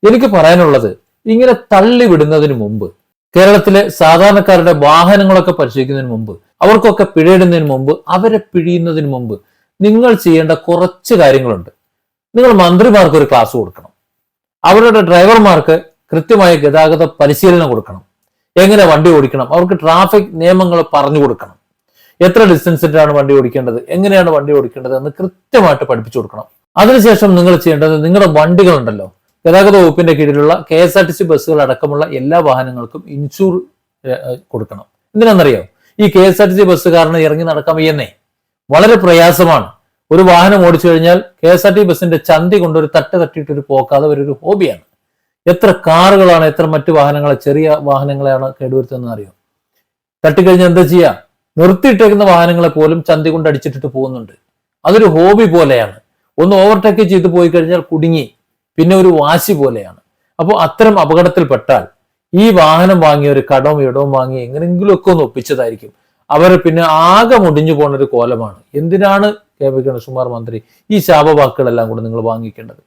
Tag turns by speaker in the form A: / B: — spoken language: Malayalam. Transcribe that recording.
A: എനിക്ക് പറയാനുള്ളത്, ഇങ്ങനെ തള്ളി വിടുന്നതിന് മുമ്പ്, കേരളത്തിലെ സാധാരണക്കാരുടെ വാഹനങ്ങളൊക്കെ പരിശോധിക്കുന്നതിന് മുമ്പ്, അവർക്കൊക്കെ പിഴയിടുന്നതിന് മുമ്പ്, അവരെ പിഴിയുന്നതിന് മുമ്പ് നിങ്ങൾ ചെയ്യേണ്ട കുറച്ച് കാര്യങ്ങളുണ്ട്. നിങ്ങൾ മന്ത്രിമാർക്ക് ഒരു ക്ലാസ് കൊടുക്കണം. അവരുടെ ഡ്രൈവർമാർക്ക് കൃത്യമായ ഗതാഗത പരിശീലനം കൊടുക്കണം. എങ്ങനെ വണ്ടി ഓടിക്കണം, അവർക്ക് ട്രാഫിക് നിയമങ്ങൾ പറഞ്ഞു കൊടുക്കണം. എത്ര ഡിസ്റ്റൻസിലാണ് വണ്ടി ഓടിക്കേണ്ടത്, എങ്ങനെയാണ് വണ്ടി ഓടിക്കേണ്ടത് എന്ന് കൃത്യമായിട്ട് പഠിപ്പിച്ചു കൊടുക്കണം. അതിനുശേഷം നിങ്ങൾ ചെയ്യേണ്ടത്, നിങ്ങളുടെ വണ്ടികളുണ്ടല്ലോ, ഗതാഗത വകുപ്പിന്റെ കീഴിലുള്ള KSRTC ബസ്സുകൾ അടക്കമുള്ള എല്ലാ വാഹനങ്ങൾക്കും ഇൻഷൂർ കൊടുക്കണം. എന്തിനാണെന്നറിയോ? ഈ KSRTC ബസ്സുകാരന് ഇറങ്ങി നടക്കാൻ വയ്യെന്നേ, വളരെ പ്രയാസമാണ്. ഒരു വാഹനം ഓടിച്ചു കഴിഞ്ഞാൽ KSRTC ബസ്സിന്റെ ചന്തി കൊണ്ട് ഒരു തട്ട് തട്ടിയിട്ടൊരു പോക്കാതെ ഒരു ഹോബിയാണ്. എത്ര കാറുകളാണ്, എത്ര മറ്റു വാഹനങ്ങളെ, ചെറിയ വാഹനങ്ങളെയാണ് കേടുവരുത്തുന്നതെന്ന് അറിയോ? തട്ടിക്കഴിഞ്ഞാൽ എന്താ ചെയ്യുക? നിർത്തിയിട്ടേക്കുന്ന വാഹനങ്ങളെ പോലും ചന്തി കൊണ്ട് അടിച്ചിട്ടിട്ട് പോകുന്നുണ്ട്. അതൊരു ഹോബി പോലെയാണ്. ഒന്ന് ഓവർടേക്ക് ചെയ്ത് പോയി കഴിഞ്ഞാൽ കുടുങ്ങി, പിന്നെ ഒരു വാശി പോലെയാണ്. അപ്പോൾ അത്തരം അപകടത്തിൽപ്പെട്ടാൽ ഈ വാഹനം വാങ്ങിയ ഒരു കടവും ഇടവും വാങ്ങി എങ്ങനെയെങ്കിലുമൊക്കെ ഒന്ന് ഒപ്പിച്ചതായിരിക്കും. അവർ പിന്നെ ആകെ മുടിഞ്ഞു പോകുന്ന ഒരു കോലമാണ്. എന്തിനാണ് KP ഗണേഷ്കുമാർ മന്ത്രി ഈ ശാപവാക്കുകളെല്ലാം കൂടെ നിങ്ങൾ വാങ്ങിക്കേണ്ടത്?